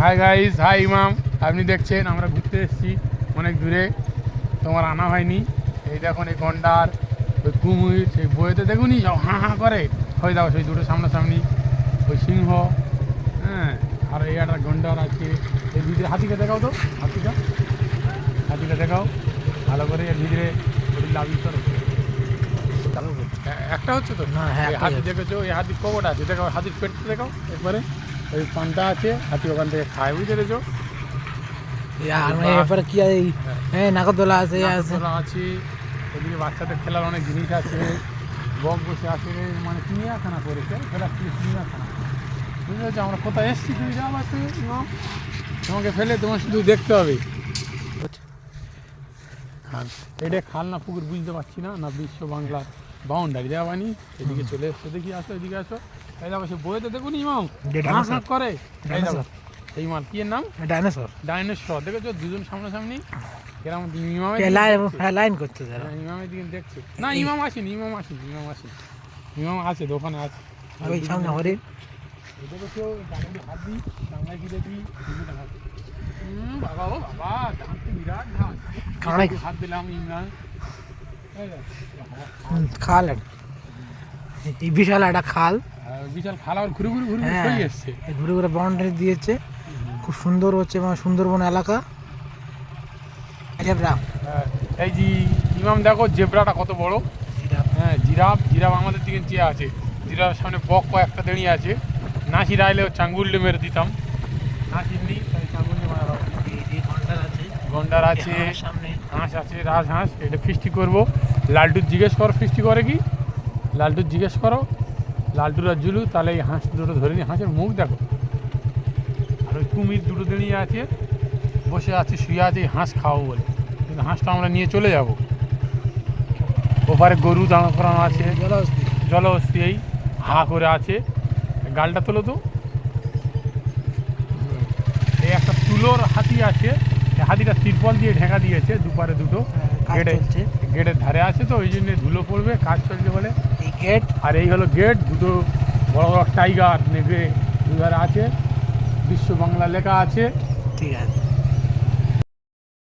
Hi guys, high ইমাম। আপনি দেখছেন আমরা ঘুরতে এসেছি অনেক দূরে, তোমার আনা হয়নি। এই দেখুন এই গন্ডার, ওই কুমির, সেই বইতে দেখুনি সব হাঁ হাঁ করে। হয়ে যাও সেই দুটো সামনাসামনি, ওই সিংহ, হ্যাঁ। আর এই একটা গন্ডার আছে। এই ভিতরে হাতিকে দেখাও তো, হাতিকে দেখাও ভালো করে। এর ভিতরে ওই লাভি করো, একটা হচ্ছে তো না। এই হাতি দেখেছো, এই হাতির কবটা আছে, দেখো হাতির পেটটা দেখাও একবারে। ওই পানটা আছে, হাতি ওখান থেকে খায়, বুঝতে পেরেছো? এরপরে কি নাগরদোলা আছে আছে। এদিকে বাচ্চাদের খেলার অনেক জিনিস আছে। বক বসে আছে, মানে চিড়িয়াখানা করেছে, চিড়িয়াখানা। বুঝতে পেরেছো আমরা কোথায় এসেছি? তুমি যাও, তোমাকে ফেলে তোমার শুধু দেখতে হবে। এটা খাল না পুকুর বুঝতে পারছি না, না বিশ্ব বাংলার বাউন্ডারি দেওয়া বানি। এদিকে চলে এসছো, দেখি আসো, এদিকে আসো। এই দেখো সে বইতে দেখুন ইমাম করে। এই মাল কি এর নাম? ডাইনোসর দেখেছো? দুজন সামনাসামনি এরকম। লাইন করতে ইমামের দিকে দেখছে না, ইমাম আসেনি। ইমাম আছে, দোকানে আছে। সামনে হরিণ দেখেছো? হাতি টাঙ্গাই কি দেখি বাবা, ও বাবা, দাম তো বিরাট দাম। হাত দিলাম ইমরান। খাল, বিশাল একটা খাল, বিশাল খাল। আর ঘুরে ঘুরে এসছে, ঘুরে ঘুরে বাউন্ডারি দিয়েছে। খুব সুন্দর হচ্ছে, মানে সুন্দরবন এলাকা। এই যে ইমাম দেখো জেব্রাটা কত বড়। হ্যাঁ, জিরাফ আমাদের দিকে চেয়ে আছে। জিরাফের সামনে বক কয়েকটা দাঁড়িয়ে আছে। নাসির আইলেও চাঙ্গুলডে মেরে দিতাম। নাসির নেই, তাই চাঙ্গুলডে মারা। গন্ডার আছে, হাঁস আছে, রাজহাঁস। এটা ফিস্টি করবো। লালটুর জিজ্ঞেস করো ফিস্টি করে কি। লালটুর জিজ্ঞেস করো, লালটুর আর জুলু। তাহলে এই হাঁস দুটো ধরে নি। হাঁসের মুখ দেখো। আর ওই কুমির দুটো দাঁড়িয়ে আছে, বসে আছে, শুয়ে আছে হাঁস খাওয়াবো বলে। কিন্তু হাঁসটা আমরা নিয়ে চলে যাব। ওপারে গরু দাঁড় করানো আছে, জলহস্তি এই হা করে আছে। গালটা তোলো তো। এই একটা তুলোর হাতি আছে, হাতিটা তিরপল দিয়ে ঢেকা দিয়েছে, দুপারে দুটো। গেটের ধারে আছে, তো ওই জন্য ধুলো পড়বে, কাজ চলছে বলে এই গেট। আর এই হলো গেট। দুটো বড় বড় টাইগার নেগড়ে দুধারে আছে, বিশ্ব বাংলা লেখা আছে। ঠিক আছে।